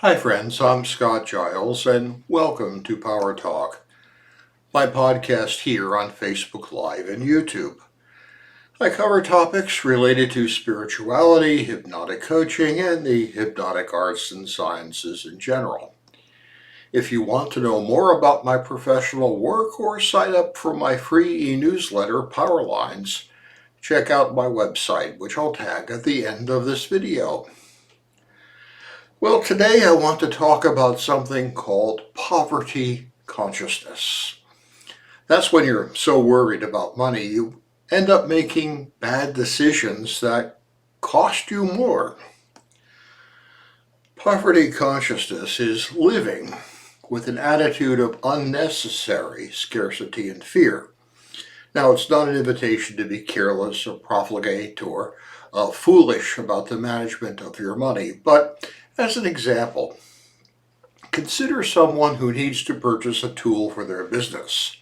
Hi friends, I'm Scott Giles and welcome to Power Talk, my podcast here on Facebook Live and YouTube. I cover topics related to spirituality, hypnotic coaching, and the hypnotic arts and sciences in general. If you want to know more about my professional work or sign up for my free e-newsletter, Power Lines, check out my website, which I'll tag at the end of this video. Well, today I want to talk about something called poverty consciousness. That's when you're so worried about money, you end up making bad decisions that cost you more. Poverty consciousness is living with an attitude of unnecessary scarcity and fear. Now, it's not an invitation to be careless or profligate or foolish about the management of your money, but as an example, consider someone who needs to purchase a tool for their business.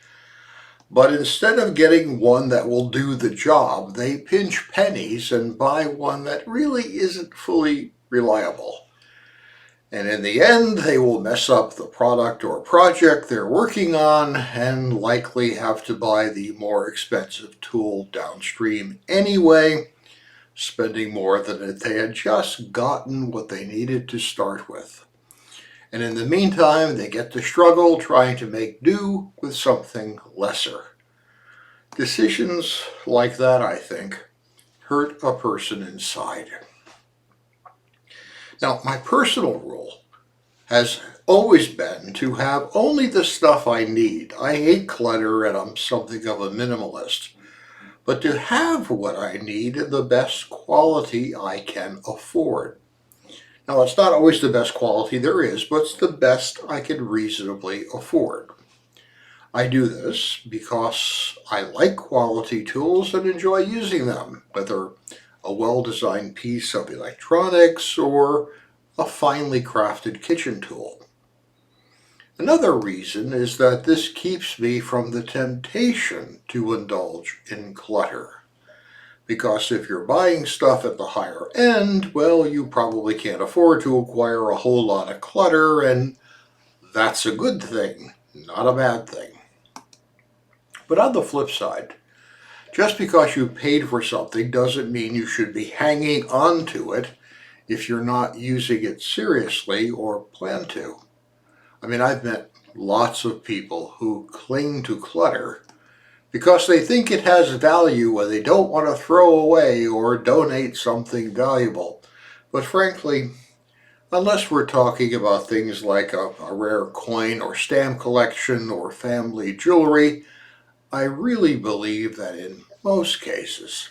But instead of getting one that will do the job, they pinch pennies and buy one that really isn't fully reliable. And in the end, they will mess up the product or project they're working on and likely have to buy the more expensive tool downstream anyway, spending more than if they had just gotten what they needed to start with. And in the meantime, they get to struggle trying to make do with something lesser. Decisions like that, I think, hurt a person inside. Now, my personal rule has always been to have only the stuff I need. I hate clutter and I'm something of a minimalist. But to have what I need in the best quality I can afford. Now, it's not always the best quality there is, but it's the best I can reasonably afford. I do this because I like quality tools and enjoy using them, whether a well-designed piece of electronics or a finely crafted kitchen tool. Another reason is that this keeps me from the temptation to indulge in clutter. Because if you're buying stuff at the higher end, well, you probably can't afford to acquire a whole lot of clutter, and that's a good thing, not a bad thing. But on the flip side, just because you paid for something doesn't mean you should be hanging on to it if you're not using it seriously or plan to. I mean, I've met lots of people who cling to clutter because they think it has value and they don't want to throw away or donate something valuable. But frankly, unless we're talking about things like a rare coin or stamp collection or family jewelry, I really believe that in most cases,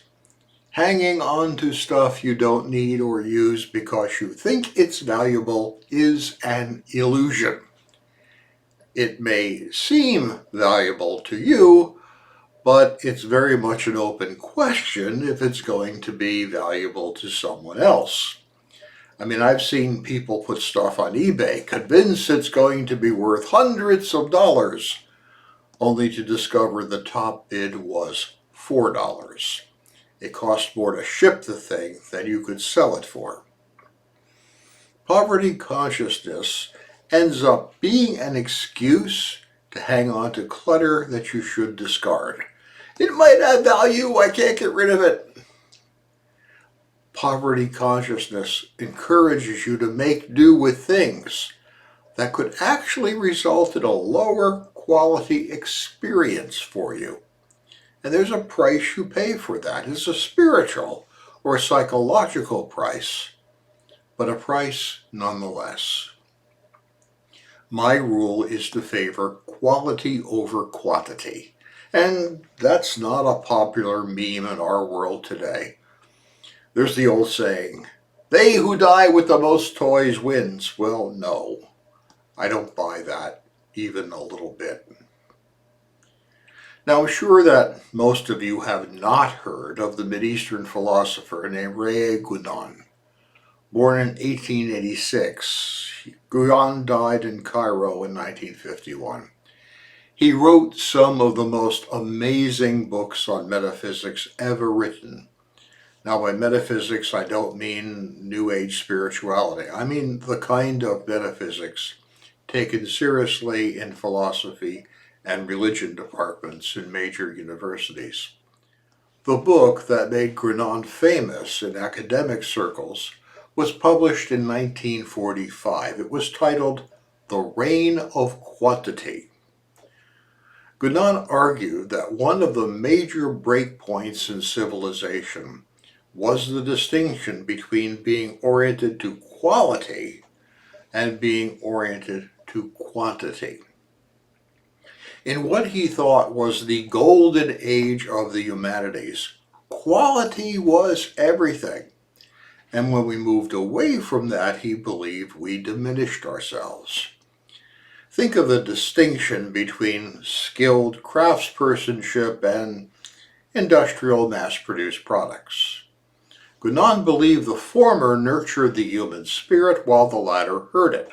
hanging on to stuff you don't need or use because you think it's valuable is an illusion. It may seem valuable to you, but it's very much an open question if it's going to be valuable to someone else. I mean, I've seen people put stuff on eBay, convinced it's going to be worth hundreds of dollars, only to discover the top bid was $4. It cost more to ship the thing than you could sell it for. Poverty consciousness ends up being an excuse to hang on to clutter that you should discard. It might have value, I can't get rid of it. Poverty consciousness encourages you to make do with things that could actually result in a lower quality experience for you. And there's a price you pay for that. It's a spiritual or psychological price, but a price nonetheless. My rule is to favor quality over quantity. And that's not a popular meme in our world today. There's the old saying, they who die with the most toys wins. Well, no, I don't buy that even a little bit. Now, I'm sure that most of you have not heard of the Mideastern philosopher named Ray Gunan. Born in 1886, Gunan died in Cairo in 1951. He wrote some of the most amazing books on metaphysics ever written. Now, by metaphysics, I don't mean New Age spirituality. I mean the kind of metaphysics taken seriously in philosophy and religion departments in major universities. The book that made Guénon famous in academic circles was published in 1945. It was titled The Reign of Quantity. Guénon argued that one of the major breakpoints in civilization was the distinction between being oriented to quality and being oriented to quantity. In what he thought was the golden age of the humanities, quality was everything. And when we moved away from that, he believed we diminished ourselves. Think of the distinction between skilled craftspersonship and industrial mass-produced products. Guénon believed the former nurtured the human spirit while the latter hurt it.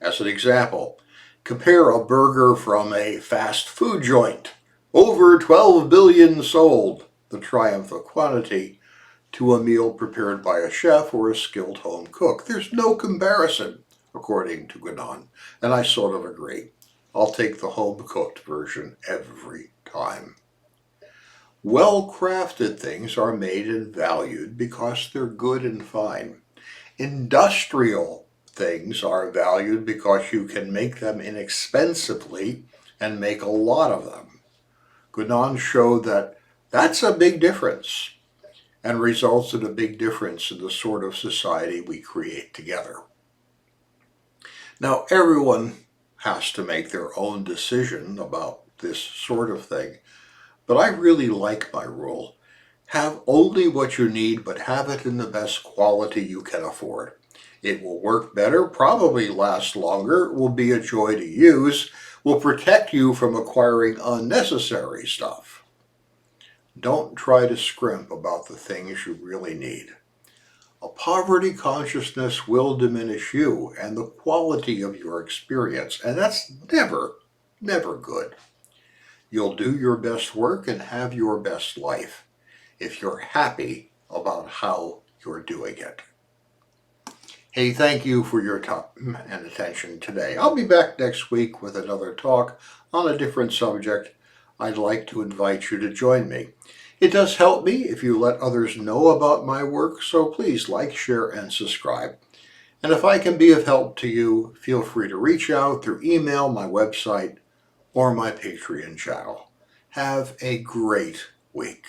As an example, compare a burger from a fast food joint, over 12 billion sold, the triumph of quantity, to a meal prepared by a chef or a skilled home cook. There's no comparison, according to Guénon, and I sort of agree. I'll take the home-cooked version every time. Well-crafted things are made and valued because they're good and fine. Industrial things are valued because you can make them inexpensively and make a lot of them. Guénon showed that that's a big difference and results in a big difference in the sort of society we create together. Now, everyone has to make their own decision about this sort of thing, but I really like my rule. Have only what you need, but have it in the best quality you can afford. It will work better, probably last longer, will be a joy to use, will protect you from acquiring unnecessary stuff. Don't try to scrimp about the things you really need. A poverty consciousness will diminish you and the quality of your experience, and that's never good. You'll do your best work and have your best life if you're happy about how you're doing it. Hey, thank you for your time and attention today. I'll be back next week with another talk on a different subject. I'd like to invite you to join me. It does help me if you let others know about my work, so please like, share, and subscribe. And if I can be of help to you, feel free to reach out through email, my website, or my Patreon channel. Have a great week.